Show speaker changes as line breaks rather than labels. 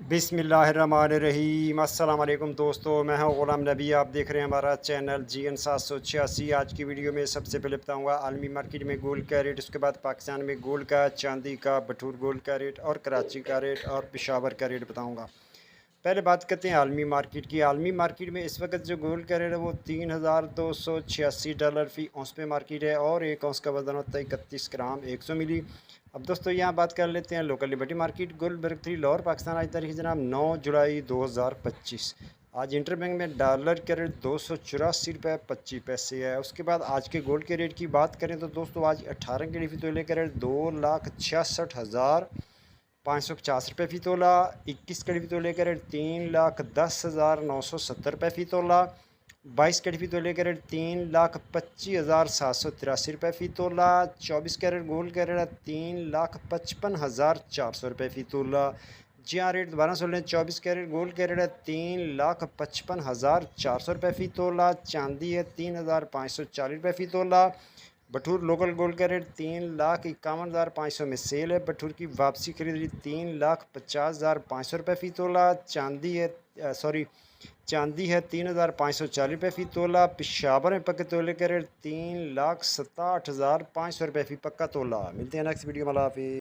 बिस्मिल्लाहिर्रहमानिर्रहीम। अस्सलाम वालेकुम दोस्तों, मैं हूं ग़ुलाम नबी। आप देख रहे हैं हमारा चैनल GN 786। आज की वीडियो में सबसे पहले बताऊंगा आलमी मार्केट में गोल्ड का रेट, उसके बाद पाकिस्तान में गोल्ड का, चांदी का, बटूर गोल्ड का रेट और कराची का रेट और पेशावर का रेट बताऊंगा। पहले बात करते हैं आलमी मार्केट की। आलमी मार्केट में इस वक्त जो गोल्ड का रेट है वो $3286 फ़ी औंस पे मार्केट है और एक औंस का वज़न होता है 31 ग्राम 100 मिली। अब दोस्तों यहाँ बात कर लेते हैं लोकल लिबर्टी मार्केट। गोल्ड बरकरी लाहौर पाकिस्तान आज तारीख जनाब 9 जुलाई 2025। आज इंटरबैंक में डॉलर का रेट $284.25 है। उसके बाद आज के गोल्ड के रेट की बात करें तो दोस्तों आज 18 के फ़ी तोले का रेट 2,66,550 फ़ी तोला। 21 कड़ी फ़ी तोले का रेट 3,10,970 फ़ी तोला। 22 कैरेट फ़ी तोले का रेट 3,25,783 फ़ी तोला। 24 कैरेट गोल्ड का रेट 3,55,400 फ़ी तोला। जी हाँ, रेट दोबारा सुन लें। 24 कैरेट गोल्ड का रेट है 3,55,400 फ़ी तोला। चांदी है 3,540 फ़ी तोला। बटूर लोकल गोल्ड का रेट 3,51,500 में सेल है। बटूर की वापसी खरीदी 3,50,500 फ़ी तोला। चांदी है 3,540 फ़ी तोला। पेशावर में पक्के तोले का रेट 3,67,500 फ़ी पक्का तोला। मिलते हैं नेक्स्ट वीडियो में। अल्लाह हाफिज़।